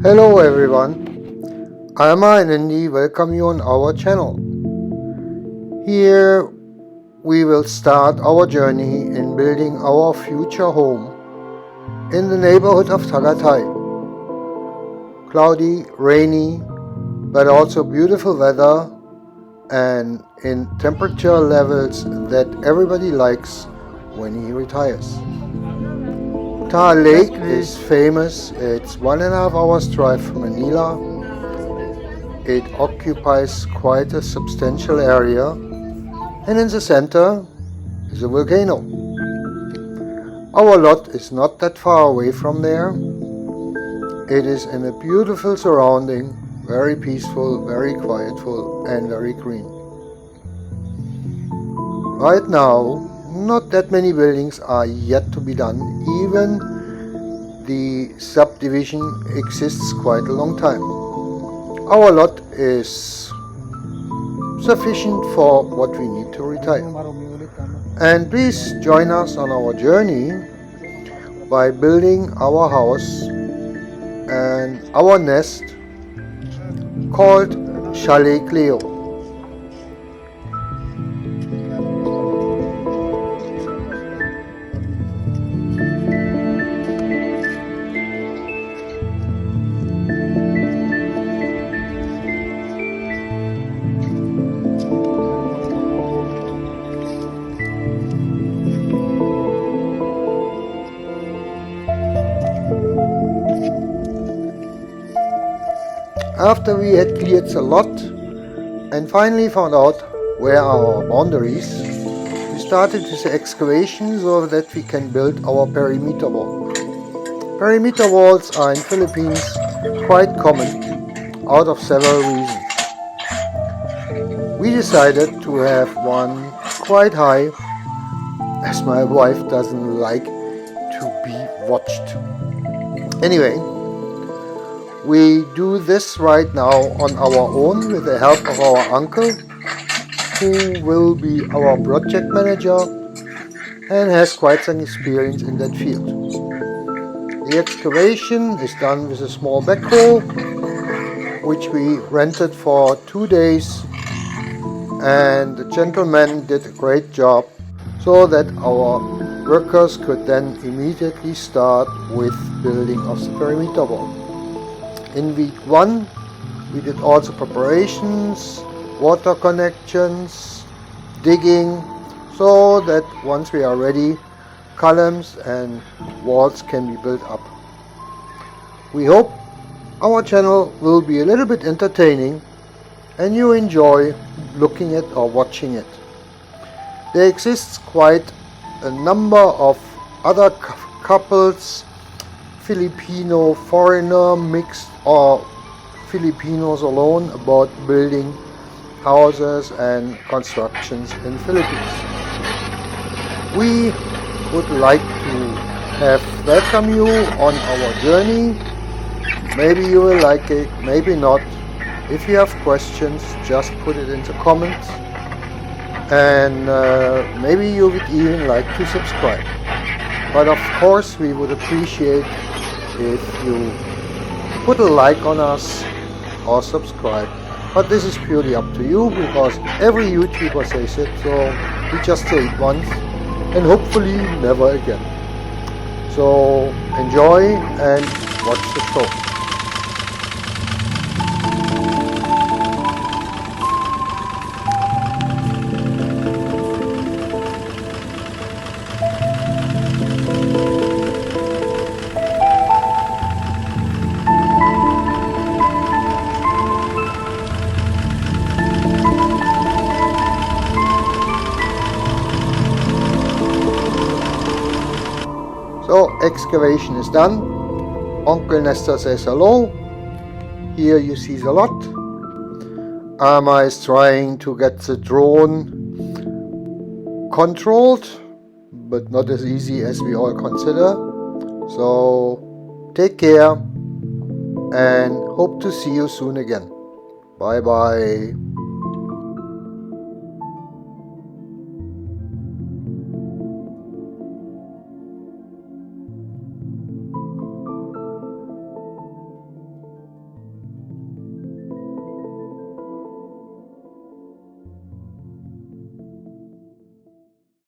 Hello everyone, Alma and Indy welcome you on our channel. Here we will start our journey in building our future home in the neighborhood of Chalet. Cloudy, rainy, but also beautiful weather and in temperature levels that everybody likes when he retires. Chalet is famous. It's 1.5 hours drive from Manila. It occupies quite a substantial area, and in the center is a volcano. Our lot is not that far away from there. It is in a beautiful surrounding, very peaceful, very quietful, and very green. Right now, not that many buildings are yet to be done. Even the subdivision exists quite a long time. Our lot is sufficient for what we need to retire. And please join us on our journey by building our house and our nest called Chalet Cleo. After we had cleared the lot and finally found out where are our boundaries, we started with the excavation so that we can build our perimeter wall. Perimeter walls are in Philippines quite common out of several reasons. We decided to have one quite high, as my wife doesn't like to be watched. Anyway, we do this right now on our own with the help of our uncle, who will be our project manager and has quite some experience in that field. The excavation is done with a small backhoe, which we rented for 2 days, and the gentleman did a great job so that our workers could then immediately start with building of the perimeter wall. In week 1, we did also preparations, water connections, digging, so that once we are ready, columns and walls can be built up. We hope our channel will be a little bit entertaining and you enjoy looking at or watching it. There exists quite a number of other couples, Filipino, foreigner, mixed, or Filipinos alone, about building houses and constructions in Philippines. We would like to welcome you on our journey. Maybe you will like it, maybe not. If you have questions, just put it in the comments, and maybe you would even like to subscribe. But of course we would appreciate if you put a like on us or subscribe, but this is purely up to you, because every YouTuber says it, so we just say it once and hopefully never again. So enjoy and watch the show. So excavation is done. Uncle Nestor says hello. Here you see the lot. Alma is trying to get the drone controlled, but not as easy as we all consider. So take care and hope to see you soon again. Bye bye.